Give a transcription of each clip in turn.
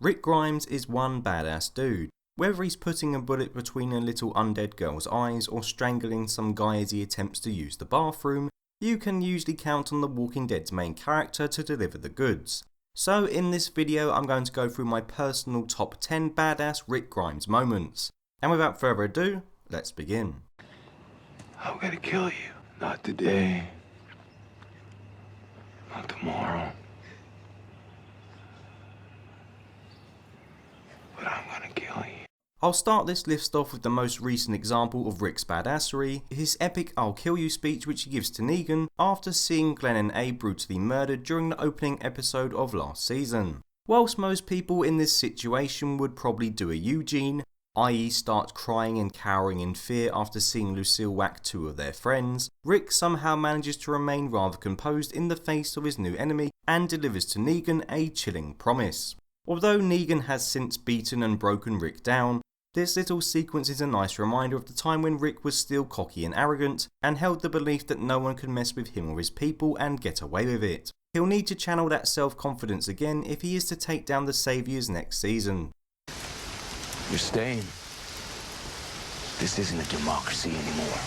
Rick Grimes is one badass dude. Whether he's putting a bullet between a little undead girl's eyes or strangling some guy as he attempts to use the bathroom, you can usually count on The Walking Dead's main character to deliver the goods. So in this video I'm going to go through my personal top 10 badass Rick Grimes moments. And without further ado, let's begin. I'm gonna kill you. Not today. Not tomorrow. But I'm gonna kill you. I'll start this list off with the most recent example of Rick's badassery, his epic "I'll kill you" speech which he gives to Negan after seeing Glenn and Abe brutally murdered during the opening episode of last season. Whilst most people in this situation would probably do a Eugene, i.e. start crying and cowering in fear after seeing Lucille whack two of their friends, Rick somehow manages to remain rather composed in the face of his new enemy and delivers to Negan a chilling promise. Although Negan has since beaten and broken Rick down, this little sequence is a nice reminder of the time when Rick was still cocky and arrogant and held the belief that no one could mess with him or his people and get away with it. He'll need to channel that self-confidence again if he is to take down the Saviours next season. You're staying. This isn't a democracy anymore.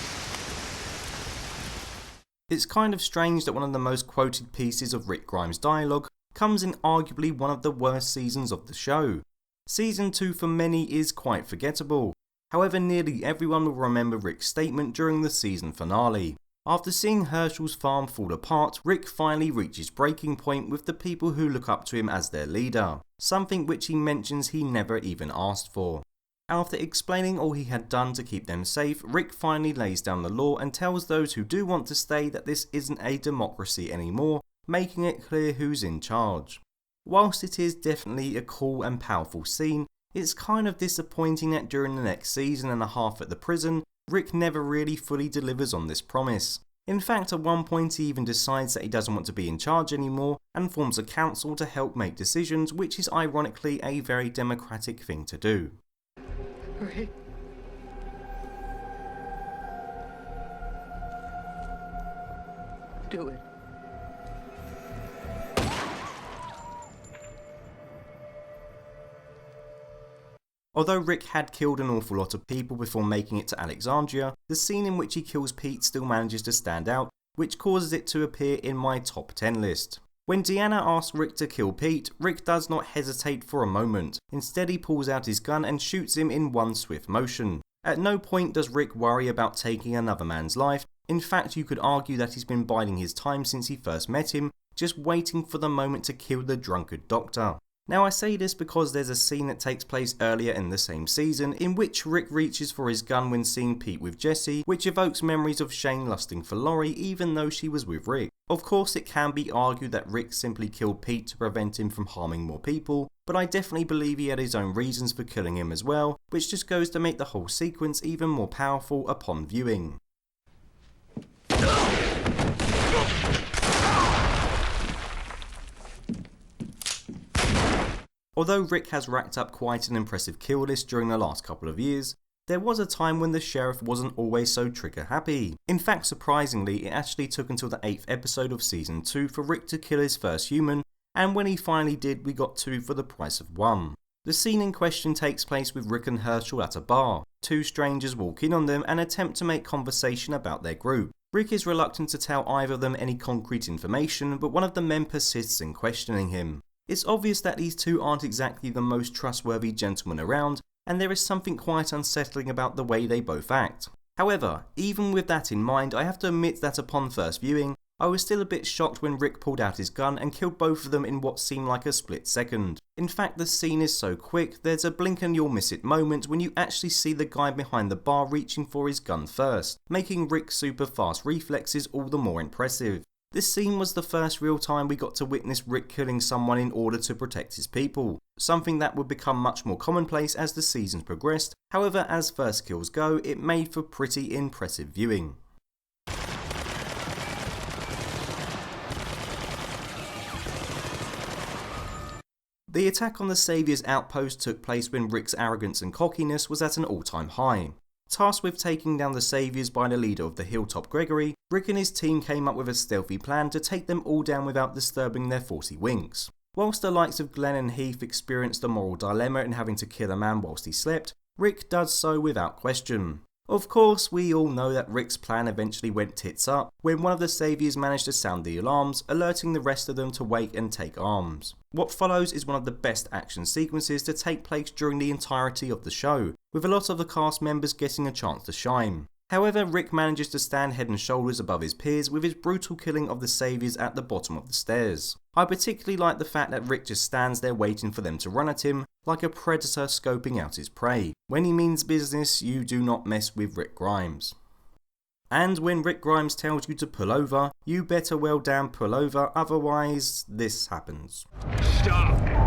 It's kind of strange that one of the most quoted pieces of Rick Grimes' dialogue comes in arguably one of the worst seasons of the show. Season 2 for many is quite forgettable, however nearly everyone will remember Rick's statement during the season finale. After seeing Herschel's farm fall apart, Rick finally reaches breaking point with the people who look up to him as their leader, something which he mentions he never even asked for. After explaining all he had done to keep them safe, Rick finally lays down the law and tells those who do want to stay that this isn't a democracy anymore, making it clear who's in charge. Whilst it is definitely a cool and powerful scene, it's kind of disappointing that during the next season and a half at the prison, Rick never really fully delivers on this promise. In fact, at one point he even decides that he doesn't want to be in charge anymore and forms a council to help make decisions, which is ironically a very democratic thing to do. Rick. Do it. Although Rick had killed an awful lot of people before making it to Alexandria, the scene in which he kills Pete still manages to stand out, which causes it to appear in my top 10 list. When Deanna asks Rick to kill Pete, Rick does not hesitate for a moment. Instead he pulls out his gun and shoots him in one swift motion. At no point does Rick worry about taking another man's life. In fact, you could argue that he's been biding his time since he first met him, just waiting for the moment to kill the drunkard doctor. Now I say this because there's a scene that takes place earlier in the same season in which Rick reaches for his gun when seeing Pete with Jesse, which evokes memories of Shane lusting for Laurie even though she was with Rick. Of course it can be argued that Rick simply killed Pete to prevent him from harming more people, but I definitely believe he had his own reasons for killing him as well, which just goes to make the whole sequence even more powerful upon viewing. Although Rick has racked up quite an impressive kill list during the last couple of years, there was a time when the sheriff wasn't always so trigger happy. In fact, surprisingly, it actually took until the 8th episode of season 2 for Rick to kill his first human, and when he finally did, we got 2 for the price of 1. The scene in question takes place with Rick and Herschel at a bar. 2 strangers walk in on them and attempt to make conversation about their group. Rick is reluctant to tell either of them any concrete information, but one of the men persists in questioning him. It's obvious that these two aren't exactly the most trustworthy gentlemen around, and there is something quite unsettling about the way they both act. However, even with that in mind, I have to admit that upon first viewing, I was still a bit shocked when Rick pulled out his gun and killed both of them in what seemed like a split second. In fact, the scene is so quick, there's a blink and you'll miss it moment when you actually see the guy behind the bar reaching for his gun first, making Rick's super fast reflexes all the more impressive. This scene was the first real time we got to witness Rick killing someone in order to protect his people, something that would become much more commonplace as the seasons progressed. However, as first kills go, it made for pretty impressive viewing. The attack on the Saviour's outpost took place when Rick's arrogance and cockiness was at an all-time high. Tasked with taking down the Saviours by the leader of the Hilltop, Gregory, Rick and his team came up with a stealthy plan to take them all down without disturbing their 40 winks. Whilst the likes of Glenn and Heath experienced a moral dilemma in having to kill a man whilst he slept, Rick does so without question. Of course, we all know that Rick's plan eventually went tits up when one of the Saviours managed to sound the alarms, alerting the rest of them to wake and take arms. What follows is one of the best action sequences to take place during the entirety of the show, with a lot of the cast members getting a chance to shine. However, Rick manages to stand head and shoulders above his peers with his brutal killing of the Saviours at the bottom of the stairs. I particularly like the fact that Rick just stands there waiting for them to run at him, like a predator scoping out his prey. When he means business, you do not mess with Rick Grimes. And when Rick Grimes tells you to pull over, you better well damn pull over, otherwise this happens. Stop!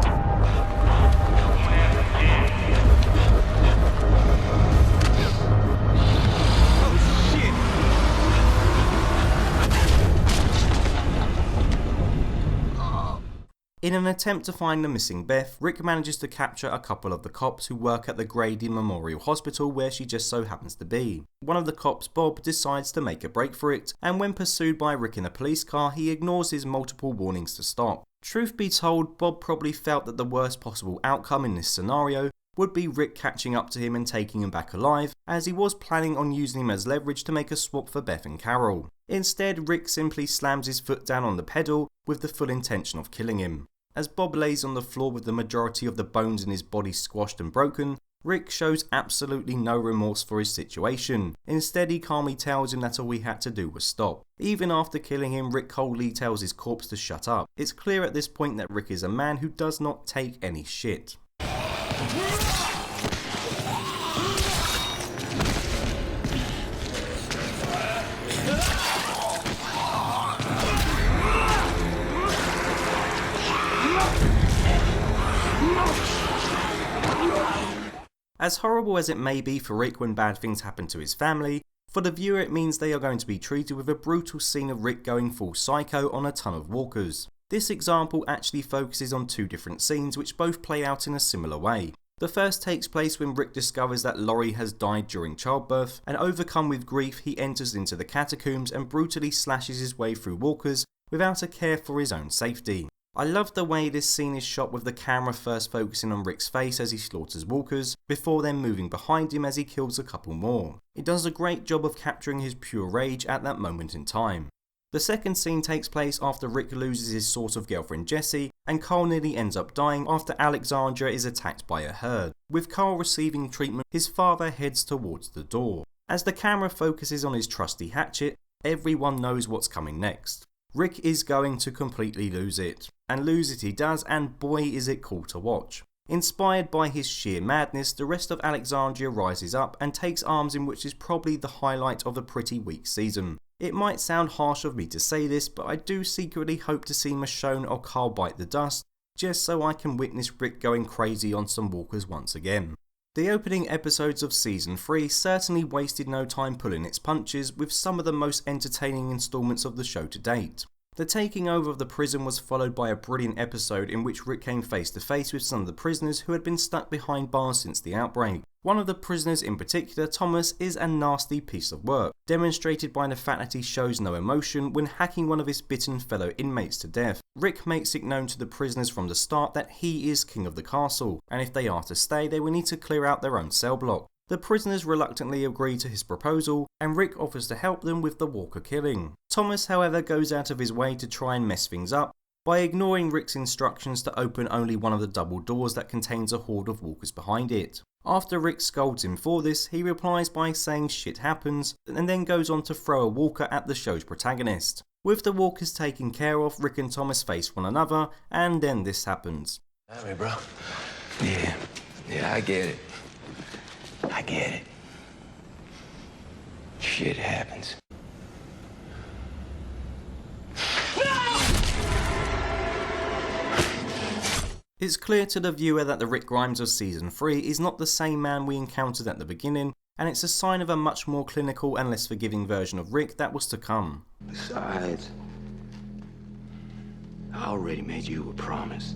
In an attempt to find the missing Beth, Rick manages to capture a couple of the cops who work at the Grady Memorial Hospital where she just so happens to be. One of the cops, Bob, decides to make a break for it, and when pursued by Rick in a police car, he ignores his multiple warnings to stop. Truth be told, Bob probably felt that the worst possible outcome in this scenario would be Rick catching up to him and taking him back alive, as he was planning on using him as leverage to make a swap for Beth and Carol. Instead, Rick simply slams his foot down on the pedal with the full intention of killing him. As Bob lays on the floor with the majority of the bones in his body squashed and broken, Rick shows absolutely no remorse for his situation. Instead, he calmly tells him that all he had to do was stop. Even after killing him, Rick coldly tells his corpse to shut up. It's clear at this point that Rick is a man who does not take any shit. As horrible as it may be for Rick when bad things happen to his family, for the viewer it means they are going to be treated with a brutal scene of Rick going full psycho on a ton of walkers. This example actually focuses on two different scenes which both play out in a similar way. The first takes place when Rick discovers that Laurie has died during childbirth, and overcome with grief he enters into the catacombs and brutally slashes his way through walkers without a care for his own safety. I love the way this scene is shot with the camera first focusing on Rick's face as he slaughters walkers, before then moving behind him as he kills a couple more. It does a great job of capturing his pure rage at that moment in time. The second scene takes place after Rick loses his sort of girlfriend Jessie, and Carl nearly ends up dying after Alexandria is attacked by a herd. With Carl receiving treatment, his father heads towards the door. As the camera focuses on his trusty hatchet, everyone knows what's coming next. Rick is going to completely lose it. And lose it he does, and boy is it cool to watch. Inspired by his sheer madness, the rest of Alexandria rises up and takes arms in which is probably the highlight of a pretty weak season. It might sound harsh of me to say this, but I do secretly hope to see Michonne or Carl bite the dust, just so I can witness Rick going crazy on some walkers once again. The opening episodes of Season 3 certainly wasted no time pulling its punches with some of the most entertaining installments of the show to date. The taking over of the prison was followed by a brilliant episode in which Rick came face to face with some of the prisoners who had been stuck behind bars since the outbreak. One of the prisoners in particular, Thomas, is a nasty piece of work, demonstrated by the fact that he shows no emotion when hacking one of his bitten fellow inmates to death. Rick makes it known to the prisoners from the start that he is king of the castle, and if they are to stay they will need to clear out their own cell block. The prisoners reluctantly agree to his proposal, and Rick offers to help them with the walker killing. Thomas, however, goes out of his way to try and mess things up by ignoring Rick's instructions to open only one of the double doors that contains a horde of walkers behind it. After Rick scolds him for this, he replies by saying shit happens, and then goes on to throw a walker at the show's protagonist. With the walkers taken care of, Rick and Thomas face one another, and then this happens. Hey, bro. Yeah, I get it. I get it. Shit happens. It's clear to the viewer that the Rick Grimes of Season 3 is not the same man we encountered at the beginning, and it's a sign of a much more clinical and less forgiving version of Rick that was to come. Besides, I already made you a promise.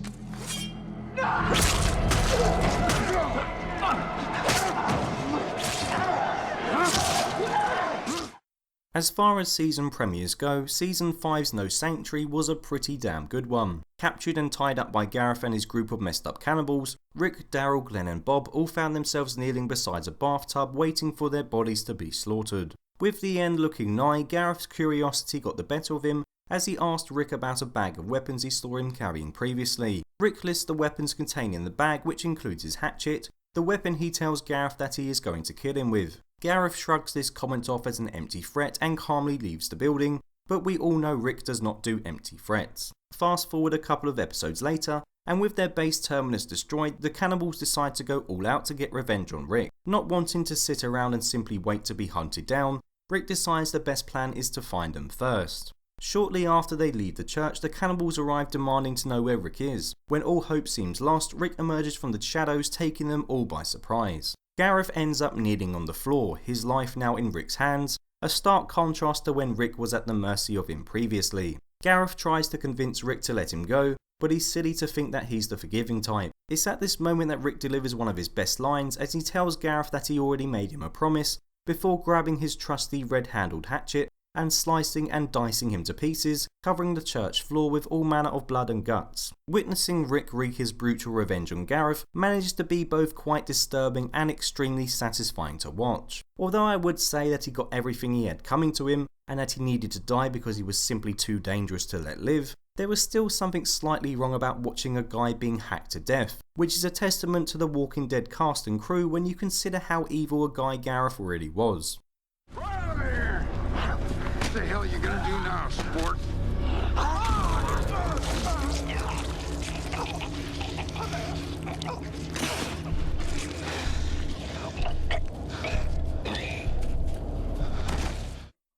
As far as season premieres go, season 5's No Sanctuary was a pretty damn good one. Captured and tied up by Gareth and his group of messed up cannibals, Rick, Daryl, Glenn and Bob all found themselves kneeling beside a bathtub waiting for their bodies to be slaughtered. With the end looking nigh, Gareth's curiosity got the better of him as he asked Rick about a bag of weapons he saw him carrying previously. Rick lists the weapons contained in the bag, which includes his hatchet, the weapon he tells Gareth that he is going to kill him with. Gareth shrugs this comment off as an empty threat and calmly leaves the building, but we all know Rick does not do empty threats. Fast forward a couple of episodes later, and with their base terminus destroyed, the cannibals decide to go all out to get revenge on Rick. Not wanting to sit around and simply wait to be hunted down, Rick decides the best plan is to find them first. Shortly after they leave the church, the cannibals arrive demanding to know where Rick is. When all hope seems lost, Rick emerges from the shadows, taking them all by surprise. Gareth ends up kneeling on the floor, his life now in Rick's hands, a stark contrast to when Rick was at the mercy of him previously. Gareth tries to convince Rick to let him go, but he's silly to think that he's the forgiving type. It's at this moment that Rick delivers one of his best lines as he tells Gareth that he already made him a promise, before grabbing his trusty red-handled hatchet and slicing and dicing him to pieces, covering the church floor with all manner of blood and guts. Witnessing Rick wreak his brutal revenge on Gareth manages to be both quite disturbing and extremely satisfying to watch. Although I would say that he got everything he had coming to him, and that he needed to die because he was simply too dangerous to let live, there was still something slightly wrong about watching a guy being hacked to death, which is a testament to the Walking Dead cast and crew when you consider how evil a guy Gareth really was. What the hell are you gonna do now, sport?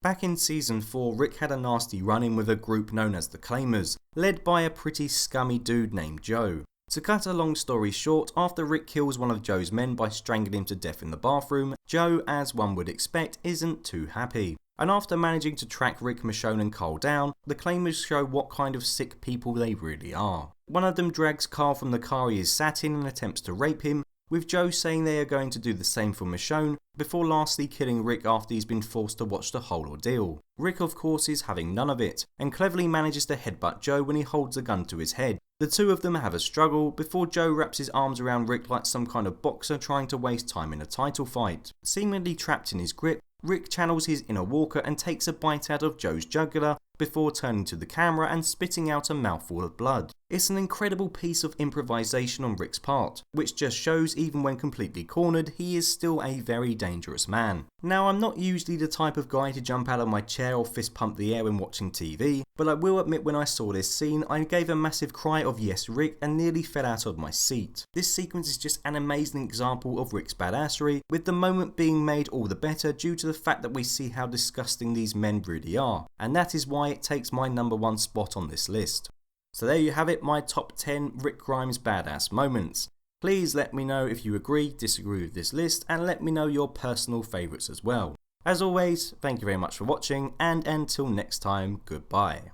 Back in season 4, Rick had a nasty run-in with a group known as the Claimers, led by a pretty scummy dude named Joe. To cut a long story short, after Rick kills one of Joe's men by strangling him to death in the bathroom, Joe, as one would expect, isn't too happy. And after managing to track Rick, Michonne and Carl down, the Claimers show what kind of sick people they really are. One of them drags Carl from the car he is sat in and attempts to rape him, with Joe saying they are going to do the same for Michonne, before lastly killing Rick after he's been forced to watch the whole ordeal. Rick of course is having none of it, and cleverly manages to headbutt Joe when he holds a gun to his head. The two of them have a struggle before Joe wraps his arms around Rick like some kind of boxer trying to waste time in a title fight. Seemingly trapped in his grip, Rick channels his inner walker and takes a bite out of Joe's jugular before turning to the camera and spitting out a mouthful of blood. It's an incredible piece of improvisation on Rick's part, which just shows even when completely cornered, he is still a very dangerous man. Now, I'm not usually the type of guy to jump out of my chair or fist pump the air when watching TV, but I will admit when I saw this scene, I gave a massive cry of yes Rick and nearly fell out of my seat. This sequence is just an amazing example of Rick's badassery, with the moment being made all the better due to the fact that we see how disgusting these men really are, and that is why it takes my number 1 spot on this list. So there you have it, my top 10 Rick Grimes badass moments. Please let me know if you agree, disagree with this list, and let me know your personal favourites as well. As always, thank you very much for watching, and until next time, goodbye.